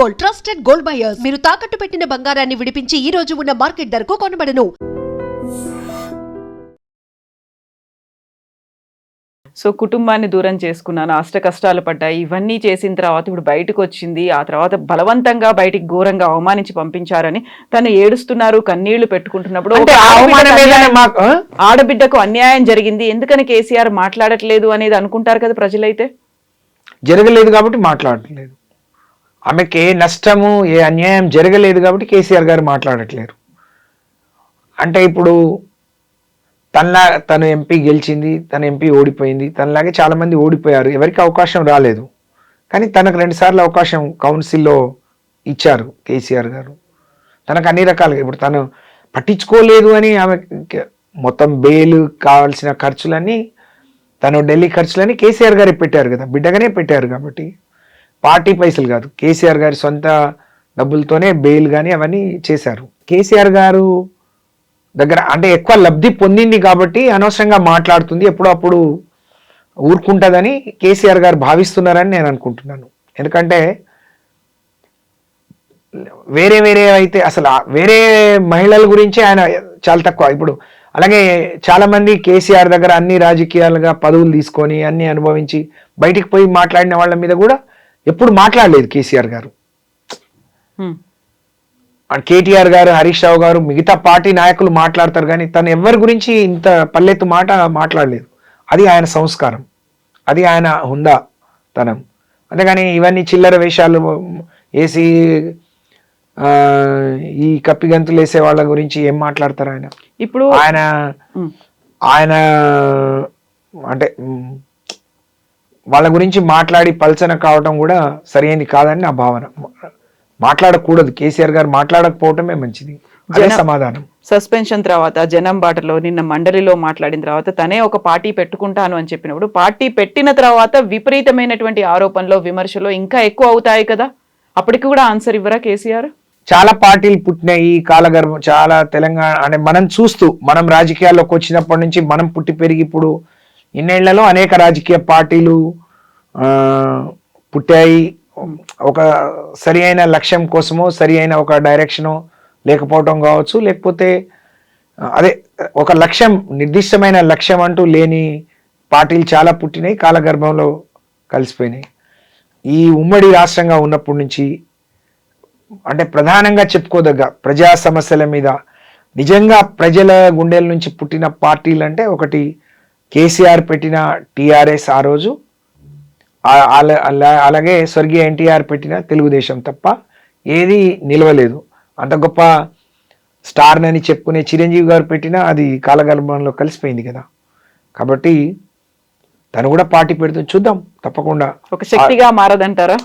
Gold, trusted gold buyers. మీరు తాకట్టు పెట్టిన బంగారాన్ని విడిపించి ఈ రోజు ఉన్న మార్కెట్ ధరకు కొనబడను. సో కుటుంబాన్ని దూరం చేసుకున్నాను, అష్ట కష్టాలు పడ్డాయి, ఇవన్నీ చేసిన తర్వాత ఇప్పుడు బయటకు వచ్చింది. ఆ తర్వాత బలవంతంగా బయటికి ఘోరంగా అవమానించి పంపించారని తను ఏడుస్తున్నారు, కన్నీళ్లు పెట్టుకుంటున్నప్పుడు ఆడబిడ్డకు అన్యాయం జరిగింది, ఎందుకని కేసీఆర్ మాట్లాడట్లేదు అనేది అనుకుంటారు కదా ప్రజలైతే. జరగలేదు కాబట్టి మాట్లాడట్లేదు. ఆమెకి ఏ నష్టము ఏ అన్యాయం జరగలేదు కాబట్టి కేసీఆర్ గారు మాట్లాడట్లేరు. అంటే ఇప్పుడు తను ఎంపీ గెలిచింది, తన ఎంపీ ఓడిపోయింది, తనలాగే చాలామంది ఓడిపోయారు, ఎవరికి అవకాశం రాలేదు. కానీ తనకు 2 సార్లు అవకాశం కౌన్సిల్లో ఇచ్చారు కేసీఆర్ గారు. తనకు అన్ని రకాలుగా ఇప్పుడు తను పట్టించుకోలేదు అని ఆమె మొత్తం బెయిల్ కావాల్సిన ఖర్చులన్నీ, తను ఢిల్లీ ఖర్చులన్నీ కేసీఆర్ గారే పెట్టారు కదా, బిడ్డగానే పెట్టారు. కాబట్టి పార్టీ పైసలు కాదు, కేసీఆర్ గారి సొంత డబ్బులతోనే బెయిల్ కానీ అవన్నీ చేశారు. కేసీఆర్ గారు దగ్గర అంటే ఎక్కువ లబ్ధి పొందింది కాబట్టి అనవసరంగా మాట్లాడుతుంది, ఎప్పుడో అప్పుడు ఊరుకుంటుందని కేసీఆర్ గారు భావిస్తున్నారని నేను అనుకుంటున్నాను. ఎందుకంటే వేరే అయితే అసలు వేరే మహిళల గురించి ఆయన చాలా తక్కువ. ఇప్పుడు అలాగే చాలామంది కేసీఆర్ దగ్గర అన్ని రాజకీయాలుగా పదవులు తీసుకొని అన్ని అనుభవించి బయటికి పోయి మాట్లాడిన వాళ్ళ మీద కూడా ఎప్పుడు మాట్లాడలేదు కేసీఆర్ గారు. కేటీఆర్ గారు, హరీష్ రావు గారు, మిగతా పార్టీ నాయకులు మాట్లాడతారు కానీ తను ఎవరి గురించి ఇంత పల్లెత్తు మాట మాట్లాడలేదు. అది ఆయన సంస్కారం, అది ఆయన హుందాతనం. అంతేగాని ఇవన్నీ చిల్లర వేషాలు వేసి ఈ కప్పిగంతులు వేసే వాళ్ళ గురించి ఏం మాట్లాడతారు ఆయన. ఇప్పుడు ఆయన అంటే వాళ్ళ గురించి మాట్లాడి పల్చన కావటం కూడా సరైనది కాదని నా భావన. మాట్లాడకూడదు, కేసీఆర్ గారు మాట్లాడకపోవటమే మంచిది. అదే సమాధానం. సస్పెన్షన్ తర్వాత జనం బాటలో నిన్న మండలిలో మాట్లాడిన తర్వాత తనే ఒక పార్టీ పెట్టుకుంటాను అని చెప్పినప్పుడు పార్టీ పెట్టిన తర్వాత విపరీతమైనటువంటి ఆరోపణలు విమర్శలు ఇంకా ఎక్కువ అవుతాయి కదా, అప్పటికి కూడా ఆన్సర్ ఇవ్వరా కేసీఆర్? చాలా పార్టీలు పుట్టినాయి, కాలగర్భం చాలా. తెలంగాణ అంటే మనం రాజకీయాల్లోకి వచ్చినప్పటి నుంచి మనం పుట్టి పెరిగి ఇప్పుడు ఇన్నేళ్లలో అనేక రాజకీయ పార్టీలు పుట్టాయి. ఒక సరి అయిన లక్ష్యం కోసమో సరి అయిన ఒక డైరెక్షనో లేకపోవటం కావచ్చు, లేకపోతే అదే ఒక లక్ష్యం, నిర్దిష్టమైన లక్ష్యం అంటూ లేని పార్టీలు చాలా పుట్టినాయి, కాలగర్భంలో కలిసిపోయినాయి. ఈ ఉమ్మడి రాష్ట్రంగా ఉన్నప్పటి నుంచి అంటే ప్రధానంగా చెప్పుకోదగ్గ ప్రజా సమస్యల మీద నిజంగా ప్రజల గుండెల నుంచి పుట్టిన పార్టీలు అంటే ఒకటి కేసీఆర్ పెట్టిన టీఆర్ఎస్ ఆ రోజు, అలాగే స్వర్గీయ ఎన్టీఆర్ పెట్టిన తెలుగుదేశం తప్ప ఏది నిలవలేదు. అంత గొప్ప స్టార్ అని చెప్పుకునే చిరంజీవి గారు పెట్టినా అది కాలగర్భంలో కలిసిపోయింది కదా. కాబట్టి తను కూడా పార్టీ పెడుతుంది, చూద్దాం. తప్పకుండా ఒక శక్తిగా మారదంటారా?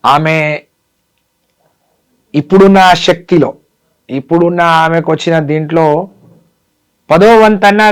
ఆమె ఇప్పుడున్న శక్తిలో, ఇప్పుడున్న ఆమెకు వచ్చిన దీంట్లో 10వ వంతన్నా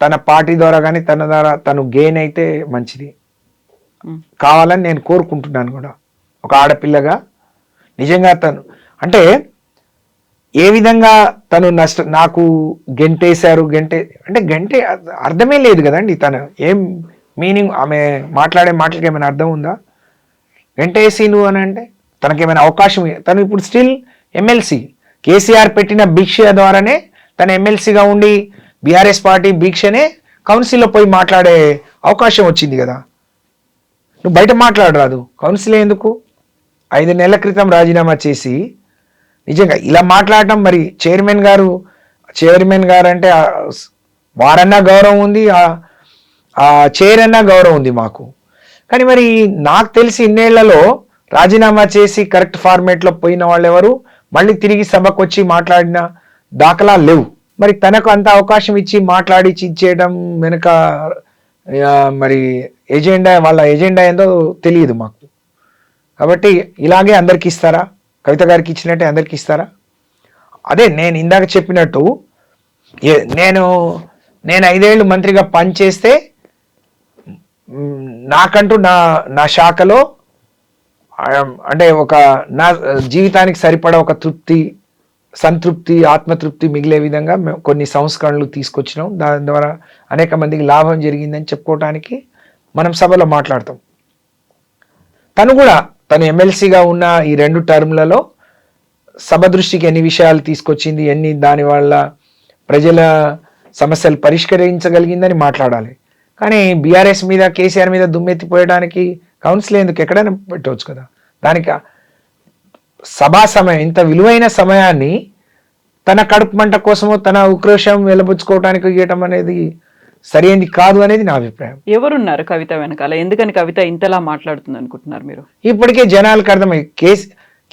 తన పార్టీ ద్వారా కానీ తన ద్వారా తను గెయిన్ అయితే మంచిది కావాలని నేను కోరుకుంటున్నాను కూడా. ఒక ఆడపిల్లగా నిజంగా తను అంటే ఏ విధంగా తను నాకు గెంటేశారు, గంటే అర్థమే లేదు కదండి. తను ఏం మీనింగ్, ఆమె మాట్లాడే మాటలకి ఏమైనా అర్థం ఉందా? గంటేసి నువ్వు అని అంటే తనకేమైనా అవకాశం, తను ఇప్పుడు స్టిల్ ఎమ్మెల్సీ, కేసీఆర్ పెట్టిన భిక్ష ద్వారానే తను ఎమ్మెల్సీగా ఉండి బీఆర్ఎస్ పార్టీ భిక్షనే కౌన్సిల్లో పోయి మాట్లాడే అవకాశం వచ్చింది కదా. నువ్వు బయట మాట్లాడరాదు, కౌన్సిల్ ఎందుకు? 5 నెలల క్రితం రాజీనామా చేసి నిజంగా ఇలా మాట్లాడటం. మరి చైర్మన్ గారు అంటే వారన్నా గౌరవం ఉంది, ఆ చైర్ అన్నా గౌరవం ఉంది మాకు. కానీ మరి నాకు తెలిసి ఇన్నేళ్లలో రాజీనామా చేసి కరెక్ట్ ఫార్మేట్లో పోయిన వాళ్ళు ఎవరు మళ్ళీ తిరిగి సభకు వచ్చి మాట్లాడిన దాఖలా లేవు. మరి తనకు అంత అవకాశం ఇచ్చి మాట్లాడి ఇచ్చేయడం వెనుక మరి వాళ్ళ ఎజెండా ఏందో తెలియదు మాకు. కాబట్టి ఇలాగే అందరికి ఇస్తారా? కవిత గారికి ఇచ్చినట్టే అందరికి ఇస్తారా? అదే నేను ఇందాక చెప్పినట్టు నేను 5 ఏళ్ళు మంత్రిగా పనిచేస్తే నాకంటూ నా శాఖలో అంటే ఒక నా జీవితానికి సరిపడా ఒక సంతృప్తి, ఆత్మతృప్తి మిగిలే విధంగా మేము కొన్ని సంస్కరణలు తీసుకొచ్చినాం. దాని ద్వారా అనేక మందికి లాభం జరిగిందని చెప్పుకోవటానికి మనం సభలో మాట్లాడతాం. తను కూడా తను ఎమ్మెల్సీగా ఉన్న ఈ 2 టర్మ్లలో సభ దృష్టికి ఎన్ని విషయాలు తీసుకొచ్చింది, ఎన్ని దాని వల్ల ప్రజల సమస్యలు పరిష్కరించగలిగిందని మాట్లాడాలి. కానీ బీఆర్ఎస్ మీద, కేసీఆర్ మీద దుమ్మెత్తిపోయడానికి కౌన్సిల్ ఎందుకు, ఎక్కడైనా పెట్టవచ్చు కదా. దానికి సభా సమయం, ఇంత విలువైన సమయాన్ని తన కడుపు మంట కోసమో తన ఉక్రోషం వెలబుచ్చుకోవడానికి ఇవ్వటం అనేది సరైనది కాదు అనేది నా అభిప్రాయం. ఎవరున్నారు కవిత వెనకాల? ఎందుకని కవిత ఇంతలా మాట్లాడుతుంది అనుకుంటున్నారు మీరు? ఇప్పటికే జనాలకు అర్థమై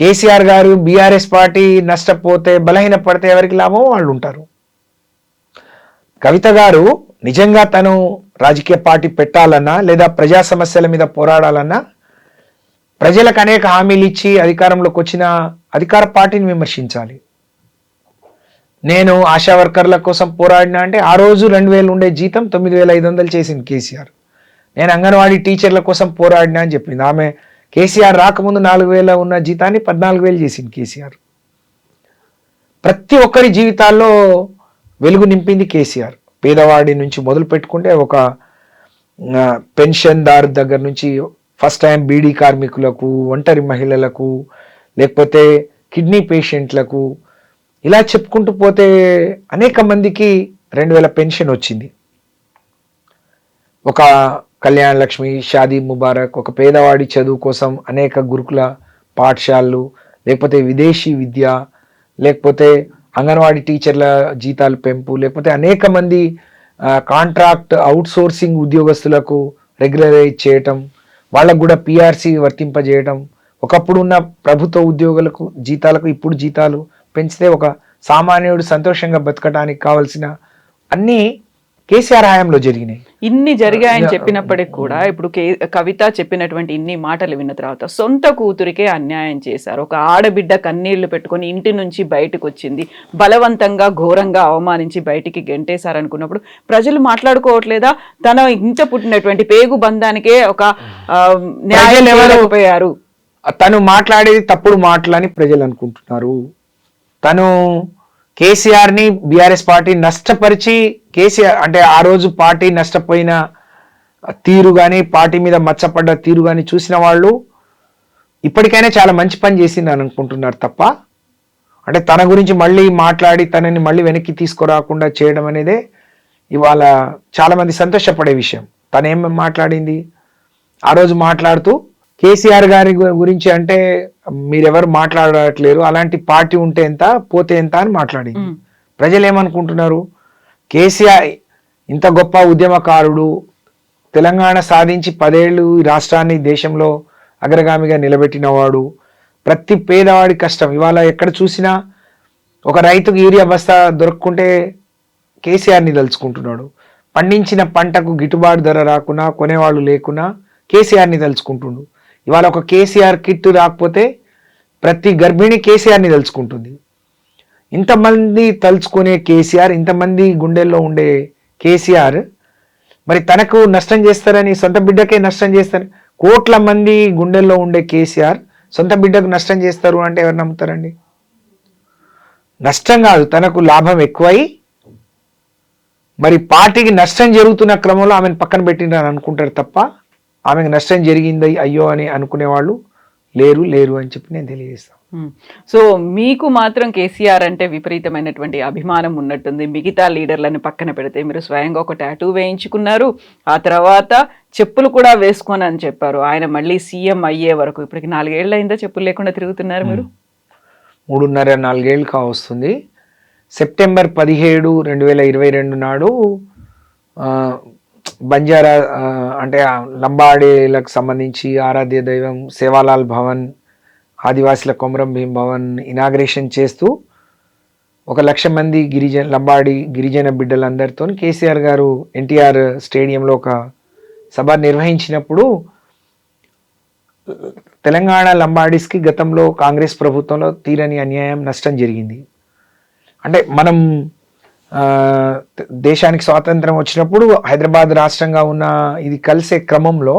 కేసీఆర్ గారు బీఆర్ఎస్ పార్టీ నష్టపోతే, బలహీన పడితే ఎవరికి లాభమో వాళ్ళు ఉంటారు. కవిత గారు నిజంగా తను రాజకీయ పార్టీ పెట్టాలన్నా లేదా ప్రజా సమస్యల మీద పోరాడాలన్నా ప్రజలకు అనేక హామీలు ఇచ్చి అధికారంలోకి వచ్చిన అధికార పార్టీని విమర్శించాలి. నేను ఆశా వర్కర్ల కోసం పోరాడినా అంటే ఆ రోజు 2000 ఉండే జీతం 9500 చేసింది కేసీఆర్. నేను అంగన్వాడీ టీచర్ల కోసం పోరాడినా అని చెప్పింది ఆమె. కేసీఆర్ రాకముందు 4000 ఉన్న జీతాన్ని 14000 చేసింది కేసీఆర్. ప్రతి ఒక్కరి జీవితాల్లో వెలుగు నింపింది కేసీఆర్. పేదవాడి నుంచి మొదలు పెట్టుకుంటే ఒక పెన్షన్దారు దగ్గర నుంచి ఫస్ట్ టైం బీడీ కార్మికులకు, ఒంటరి మహిళలకు, లేకపోతే కిడ్నీ పేషెంట్లకు, ఇలా చెప్పుకుంటూ పోతే అనేక మందికి 2000 పెన్షన్ వచ్చింది. ఒక కళ్యాణ లక్ష్మి, షాదీ ముబారక్, ఒక పేదవాడి చదువు కోసం అనేక గురుకుల పాఠశాలలు, లేకపోతే విదేశీ విద్య, లేకపోతే అంగన్వాడీ టీచర్ల జీతాలు పెంపు, లేకపోతే అనేక మంది కాంట్రాక్ట్ అవుట్సోర్సింగ్ ఉద్యోగస్తులకు రెగ్యులరైజ్ చేయటం, వాళ్ళకు కూడా పిఆర్సి వర్తింపజేయటం, ఒకప్పుడు ఉన్న ప్రభుత్వ ఉద్యోగులకు జీతాలకు ఇప్పుడు జీతాలు పెంచితే ఒక సామాన్యుడు సంతోషంగా బతకడానికి కావాల్సిన అన్నీ కేసీఆర్ హయాంలో జరిగినాయి. ఇన్ని జరిగాయని చెప్పినప్పటికి కూడా ఇప్పుడు కవిత చెప్పినటువంటి ఇన్ని మాటలు విన్న తర్వాత సొంత కూతురికే అన్యాయం చేశారు. ఒక ఆడబిడ్డ కన్నీళ్లు పెట్టుకొని ఇంటి నుంచి బయటకు వచ్చింది, బలవంతంగా ఘోరంగా అవమానించి బయటికి గెంటేశారనుకున్నప్పుడు ప్రజలు మాట్లాడుకోవట్లేదా? తన ఇంట పుట్టినటువంటి పేగు బంధానికే ఒక న్యాయం ఎవరైపోయారు. తను మాట్లాడేది తప్పుడు మాటలని ప్రజలు అనుకుంటున్నారు. తను కేసీఆర్ని బీఆర్ఎస్ పార్టీ నష్టపరిచి, కేసీఆర్ అంటే ఆ రోజు పార్టీ నష్టపోయిన తీరు కానీ, పార్టీ మీద మచ్చపడ్డ తీరు కానీ చూసిన వాళ్ళు ఇప్పటికైనా చాలా మంచి పని చేసింది అని అనుకుంటున్నారు తప్ప, అంటే తన గురించి మళ్ళీ మాట్లాడి తనని మళ్ళీ వెనక్కి తీసుకురాకుండా చేయడం అనేదే ఇవాళ చాలా మంది సంతోషపడే విషయం. తనేం మాట్లాడింది ఆ రోజు మాట్లాడుతూ, కేసీఆర్ గారి గురించి అంటే మీరెవరు మాట్లాడట్లేరు, అలాంటి పార్టీ ఉంటే ఎంత పోతే ఎంత అని మాట్లాడింది. ప్రజలు ఏమనుకుంటున్నారు? కేసీఆర్ ఇంత గొప్ప ఉద్యమకారుడు, తెలంగాణ సాధించి 10 ఏళ్ళు ఈ రాష్ట్రాన్ని దేశంలో అగ్రగామిగా నిలబెట్టినవాడు, ప్రతి పేదవాడి కష్టం. ఇవాళ ఎక్కడ చూసినా ఒక రైతుకు యూరియా బస్తా దొరకకుంటే కేసీఆర్ని తలుచుకుంటున్నాడు. పండించిన పంటకు గిట్టుబాటు ధర రాకున్నా, కొనేవాళ్ళు లేకున్నా కేసీఆర్ని తలుచుకుంటుండు. ఇవాళ ఒక కేసీఆర్ కిట్ రాకపోతే ప్రతి గర్భిణి కేసీఆర్ని తలుచుకుంటుంది. ఇంతమంది తలుచుకునే కేసీఆర్, ఇంతమంది గుండెల్లో ఉండే కేసీఆర్ మరి తనకు నష్టం చేస్తారని, సొంత బిడ్డకే నష్టం చేస్తారు. కోట్ల మంది గుండెల్లో ఉండే కేసీఆర్ సొంత బిడ్డకు నష్టం చేస్తారు అంటే ఎవరు నమ్ముతారండి? నష్టం కాదు, తనకు లాభం ఎక్కువై మరి పార్టీకి నష్టం జరుగుతున్న క్రమంలో ఆమెను పక్కన పెట్టిండ్రని అనుకుంటారు తప్ప ఆమెకు నష్టం జరిగింది అయ్యో అని అనుకునే వాళ్ళు లేరు అని చెప్పి నేను తెలియజేస్తాను. సో మీకు మాత్రం కేసీఆర్ అంటే విపరీతమైనటువంటి అభిమానం ఉన్నట్టుంది. మిగతా లీడర్లను పక్కన పెడితే మీరు స్వయంగా ఒక టాటూ వేయించుకున్నారు, ఆ తర్వాత చెప్పులు కూడా వేసుకొని అని చెప్పారు. ఆయన మళ్ళీ సీఎం అయ్యే వరకు ఇప్పటికి 4 ఏళ్ళు అయిందా చెప్పులు లేకుండా తిరుగుతున్నారు మీరు? 3.5-4 ఏళ్ళు కావస్తుంది. సెప్టెంబర్ 17, 2022 నాడు బంజారా అంటే లంబాడీలకు సంబంధించి ఆరాధ్య దైవం సేవాలాల్ భవన్, ఆదివాసుల కొమరం భీం భవన్ ఇనాగ్రేషన్ చేస్తూ 1,00,000 మంది లంబాడి గిరిజన బిడ్డలందరితో కేసీఆర్ గారు ఎన్టీఆర్ స్టేడియంలో ఒక సభ నిర్వహించినప్పుడు తెలంగాణ లంబాడీస్కి గతంలో కాంగ్రెస్ ప్రభుత్వంలో తీరని అన్యాయం, నష్టం జరిగింది. అంటే మనం దేశానికి స్వాతంత్రం వచ్చినప్పుడు హైదరాబాద్ రాష్ట్రంగా ఉన్న ఇది కలిసే క్రమంలో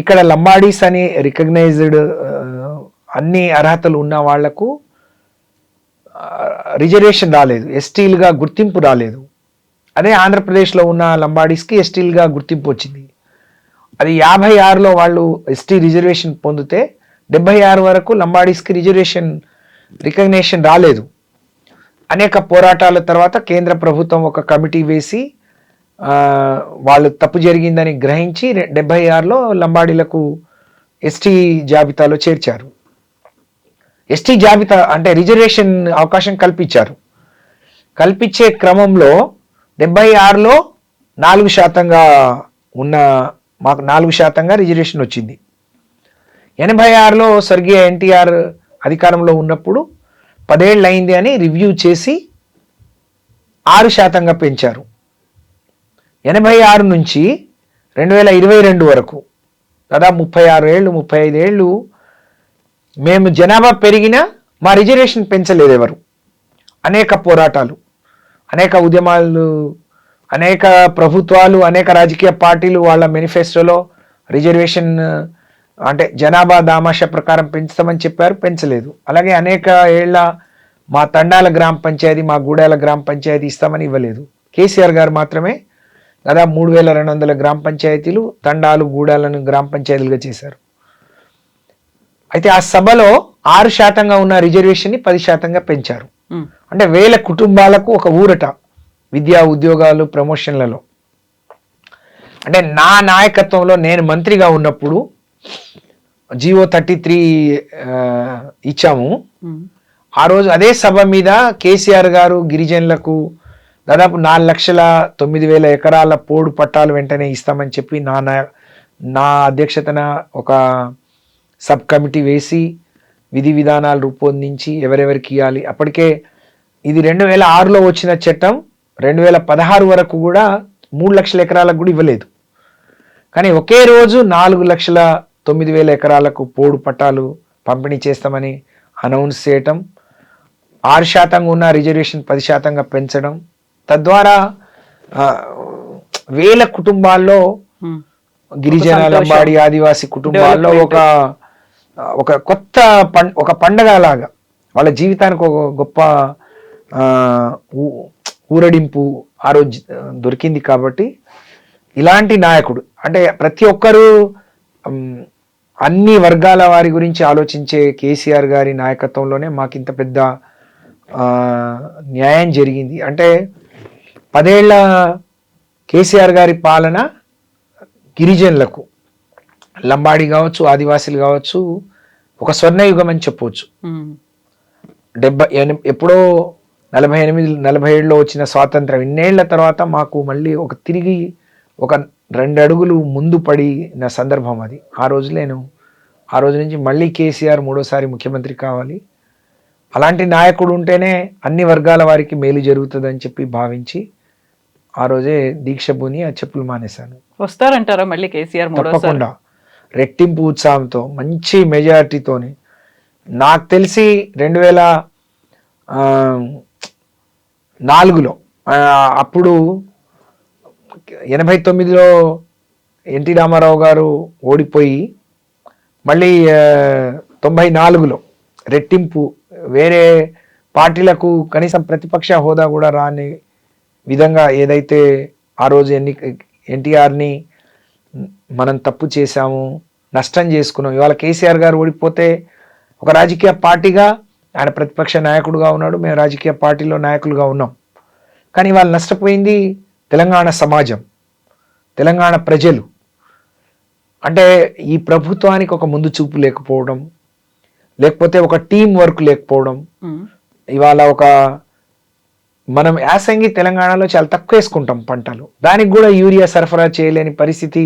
ఇక్కడ లంబాడీస్ అని రికగ్నైజ్డ్ అన్ని అర్హతలు ఉన్న వాళ్లకు రిజర్వేషన్ రాలేదు, ఎస్టీలుగా గుర్తింపు రాలేదు. అదే ఆంధ్రప్రదేశ్లో ఉన్న లంబాడీస్కి ఎస్టీలుగా గుర్తింపు వచ్చింది. అది 56లో వాళ్ళు ఎస్టీ రిజర్వేషన్ పొందితే 76 వరకు లంబాడీస్కి రికగ్నేషన్ రాలేదు. అనేక పోరాటాల తర్వాత కేంద్ర ప్రభుత్వం ఒక కమిటీ వేసి వాళ్ళు తప్పు జరిగిందని గ్రహించి 76లో లంబాడీలకు ఎస్టీ జాబితాలో చేర్చారు. ఎస్టీ జాబితా అంటే రిజర్వేషన్ అవకాశం కల్పించే క్రమంలో 76లో 4% ఉన్న మాకు 4% రిజర్వేషన్ వచ్చింది. 86లో స్వర్గీయ ఎన్టీఆర్ అధికారంలో ఉన్నప్పుడు 10 ఏళ్ళు అయింది అని రివ్యూ చేసి 6% పెంచారు. 86 నుంచి 2022 వరకు దాదాపు 36 ఏళ్ళు 35 ఏళ్ళు మేము జనాభా పెరిగినా మా రిజర్వేషన్ పెంచలేదు ఎవరు. అనేక పోరాటాలు, అనేక ఉద్యమాలు, అనేక ప్రభుత్వాలు, అనేక రాజకీయ పార్టీలు వాళ్ళ మేనిఫెస్టోలో రిజర్వేషన్ అంటే జనాభా దామాషా ప్రకారం పెంచుతామని చెప్పారు, పెంచలేదు. అలాగే అనేక ఏళ్ల మా తండాల గ్రామ పంచాయతీ, మా గూడాల గ్రామ పంచాయతీ ఇస్తామని ఇవ్వలేదు. కేసీఆర్ గారు మాత్రమే దాదాపు 3200 గ్రామ పంచాయతీలు, తండాలు, గూడాలను గ్రామ పంచాయతీలుగా చేశారు. అయితే ఆ సభలో 6% ఉన్న రిజర్వేషన్ని 10% పెంచారు. అంటే 1000 కుటుంబాలకు ఒక ఊరట విద్యా ఉద్యోగాలు ప్రమోషన్లలో. అంటే నా నాయకత్వంలో నేను మంత్రిగా ఉన్నప్పుడు GO 33 ఇచ్చాము. ఆ రోజు అదే సభ మీద కేసీఆర్ గారు గిరిజనులకు దాదాపు 4,09,000 ఎకరాల పోడు పట్టాలు వెంటనే ఇస్తామని చెప్పి నా అధ్యక్షతన ఒక సబ్ కమిటీ వేసి విధి విధానాలు రూపొందించి ఎవరెవరికి ఇవ్వాలి. అప్పటికే ఇది 2006లో వచ్చిన చట్టం 2016 వరకు కూడా 3 లక్షల ఎకరాలకు కూడా ఇవ్వలేదు. కానీ ఒకే రోజు 4,09,000 ఎకరాలకు పోడు పట్టాలు పంపిణీ చేస్తామని అనౌన్స్ చేయటం, 6% ఉన్న రిజర్వేషన్ 10% పెంచడం, తద్వారా 1000 కుటుంబాల్లో గిరిజన, లంబాడి, ఆదివాసి కుటుంబాల్లో ఒక కొత్త ఒక పండగ లాగా వాళ్ళ జీవితానికి ఒక గొప్ప ఊరడింపు ఆ రోజు దొరికింది. కాబట్టి ఇలాంటి నాయకుడు అంటే ప్రతి ఒక్కరూ అన్ని వర్గాల వారి గురించి ఆలోచించే కేసీఆర్ గారి నాయకత్వంలోనే మాకు ఇంత పెద్ద న్యాయం జరిగింది. అంటే 10 ఏళ్ల కేసీఆర్ గారి పాలన గిరిజనులకు, లంబాడి కావచ్చు, ఆదివాసీలు కావచ్చు, ఒక స్వర్ణయుగం అని చెప్పవచ్చు. ఎప్పుడో 48-47లో వచ్చిన స్వాతంత్రం ఇన్నేళ్ల తర్వాత మాకు మళ్ళీ తిరిగి ఒక 2 అడుగులు ముందు పడిన సందర్భం అది. ఆ రోజు నుంచి మళ్ళీ కేసీఆర్ 3వసారి ముఖ్యమంత్రి కావాలి, అలాంటి నాయకుడు ఉంటేనే అన్ని వర్గాల వారికి మేలు జరుగుతుందని చెప్పి భావించి ఆ రోజే దీక్ష పూని ఆ చెప్పులు మానేశాను. వస్తారంటారా మళ్ళీ కేసీఆర్? తప్పకుండా రెట్టింపు ఉత్సాహంతో మంచి మెజారిటీతోని. నాకు తెలిసి 2004లో అప్పుడు 89లో ఎన్టీ రామారావు గారు ఓడిపోయి మళ్ళీ 94లో రెట్టింపు, వేరే పార్టీలకు కనీసం ప్రతిపక్ష హోదా కూడా రాని విధంగా ఏదైతే ఆ రోజు ఎన్టీఆర్ని మనం తప్పు చేశాము, నష్టం చేసుకున్నాం. ఇవాళ కేసీఆర్ గారు ఓడిపోతే ఒక రాజకీయ పార్టీగా ఆయన ప్రతిపక్ష నాయకుడుగా ఉన్నాడు, మేము రాజకీయ పార్టీలో నాయకులుగా ఉన్నాం. కానీ వాళ్ళు నష్టపోయింది తెలంగాణ సమాజం, తెలంగాణ ప్రజలు. అంటే ఈ ప్రభుత్వానికి ఒక ముందు చూపు లేకపోవడం, లేకపోతే ఒక టీం వర్క్ లేకపోవడం. ఇవాళ మనం యాసంగి తెలంగాణలో చాలా తక్కువ వేసుకుంటాం పంటలు, దానికి కూడా యూరియా సరఫరా చేయలేని పరిస్థితి.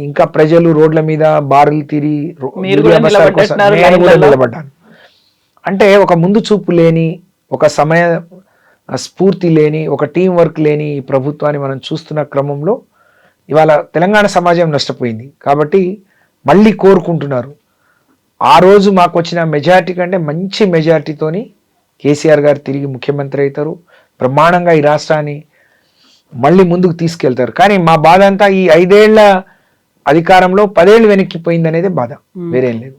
ఇంకా ప్రజలు రోడ్ల మీద బారులు తిరిగి నిలబడ్డాను. అంటే ఒక ముందు చూపు లేని, ఒక సమయ స్ఫూర్తి లేని, ఒక టీం వర్క్ లేని ఈ ప్రభుత్వాన్ని మనం చూస్తున్న క్రమంలో ఇవాళ తెలంగాణ సమాజం నష్టపోయింది. కాబట్టి మళ్ళీ కోరుకుంటున్నారు. ఆ రోజు మాకు వచ్చిన మెజారిటీ కంటే మంచి మెజారిటీతోని కేసీఆర్ గారు తిరిగి ముఖ్యమంత్రి అవుతారు, బ్రహ్మాండంగా ఈ రాష్ట్రాన్ని మళ్ళీ ముందుకు తీసుకెళ్తారు. కానీ మా బాధ అంతా ఈ 5 ఏళ్ల అధికారంలో 10 ఏళ్ళు వెనక్కిపోయింది అనేది బాధ, వేరేం లేదు.